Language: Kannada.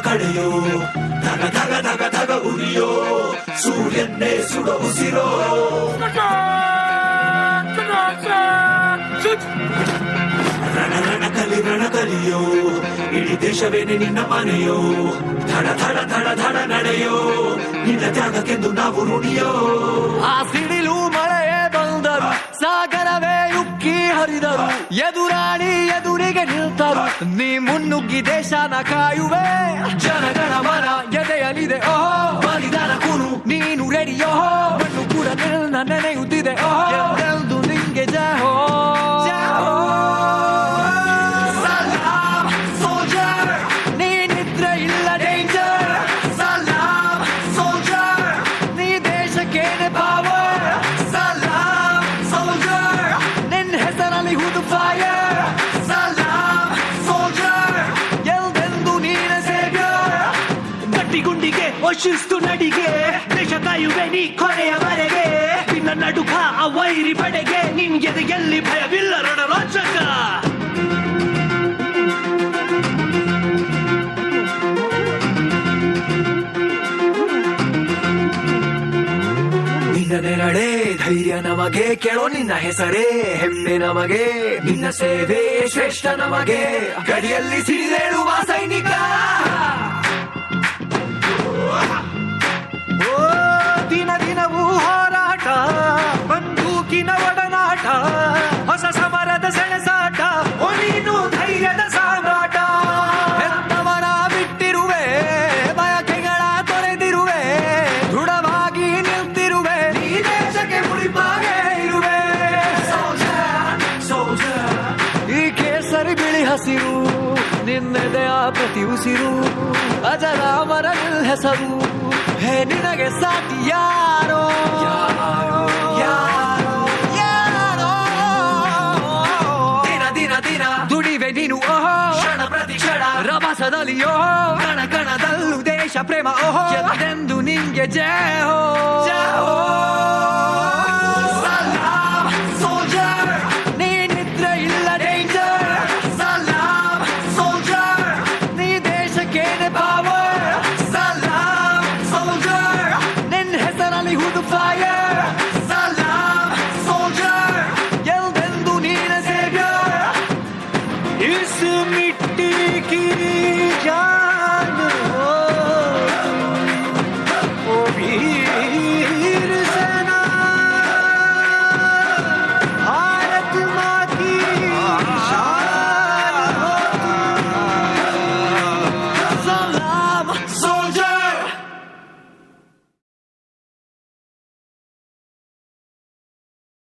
ಕಡೆಯೋ ಧಗ ಧಗ ಧಗ ಧಗ ಉರಿಯೋ ಸೂರ್ಯನ್ನೇ ಸುಡ ಉಸಿರೋ ರಣ ಕಲಿಯೋ ಇಡೀ ದೇಶವೇನೆ ನಿನ್ನ ಮನೆಯೋ ಧಡ ಧಡ ಧಡ ಧಡ ನಡೆಯೋ ನಿನ್ನ ತ್ಯಾಗಕ್ಕೆಂದು ನಾವು ಋಣಿಯೋ. ಆ ಸಿಡಿಲು ಮಳೆಯೇ ಬಂದರು, ಸಾಗರವೇ ಉಕ್ಕಿ ಹರಿದರು, ಎದುರಾಳಿ ಎದುರಿಗೆ ನಿಲ್ತರು, ನೀ ಮುನ್ನುಗ್ಗಿ ದೇಶನ ಕಾಯುವೆ. ಜನಗಣ ಮನ ಎದೆಯಲಿದೆ ಓಹೋ, ಬಲಿದಾನ ಕುರು ನೀನು ರೆಡಿಯೋ, ಮಣ್ಣು ಕೂಡ ನಿನ್ನ ನೆನೆಯುತ್ತಿದೆ ಓಹೋ, ಎಂದೆಂದು ನಿಂಗೆ ಜಹೋ ಜಹೋ. ಶಿಸ್ತು ನಡಿಗೆ ದೇಶ ಕಾಯುವೆ ನೀ ಕೊನೆಯವರೆಗೆ, ನಿನ್ನ ನಡುಕ ಆ ವೈರಿ ಪಡೆಗೆ, ನಿನ್ಗೆ ಎಲ್ಲಿ ಭಯವಿಲ್ಲ ರಣರೋಚಕ. ನಿನ್ನದೇ ನಡೆ ಧೈರ್ಯ ನಮಗೆ, ಕೇಳೋ ನಿನ್ನ ಹೆಸರೇ ಹೆಮ್ಮೆ ನಮಗೆ, ನಿನ್ನ ಸೇವೆ ಶ್ರೇಷ್ಠ ನಮಗೆ, ಗಡಿಯಲ್ಲಿ ಸಿಡಿದೇಳುವ ಸೈನಿಕ. ದಿನ ದಿನವೂ ಹೋರಾಟ, ಬಂದೂಕಿನ ಒಡನಾಟ, ಹೊಸ ಸಮರದ ಸೆಣಸಾಟ, ನೀನು ಧೈರ್ಯದ ಸಾಮ್ರಾಟ. ಹೆತ್ತವರ ಬಿಟ್ಟಿರುವೆ, ಬಯಕೆಗಳ ತೊರೆದಿರುವೆ, ದೃಢವಾಗಿ ನಿಲ್ತಿರುವೆ, ಈ ದೇಶಕ್ಕೆ ಮುಡಿಪಾಗೆ ಇರುವೆ. ಈ ಕೇಸರಿ ಬಿಳಿ ಹಸಿರು ನಿನ್ನೆದೆಯ ಪ್ರತಿ ಉಸಿರು, ಅಜರಾಮರ ನಿಲ್ ಹೆಸರು, ಹೇ ನಿನಗೆ ಸಾಟಿ ಯಾರೋ ಯಾರೋ ಯಾರೋ ಯಾರೋ. ದಿನ ದಿನ ದಿನ ದುಡಿವೆ ನೀನು ಓಹೋ, ಕ್ಷಣ ಪ್ರತಿ ಕ್ಷಣ ರಭಸದಲ್ಲಿ ಓಹೋ, ಕಣ ಕಣದಲ್ಲೂ ದೇಶ ಪ್ರೇಮ ಓಹೋ, ಎಂದೆಂದು ನಿಂಗೆ ಜಯ ಹೋ ಜಯ ಹೋ.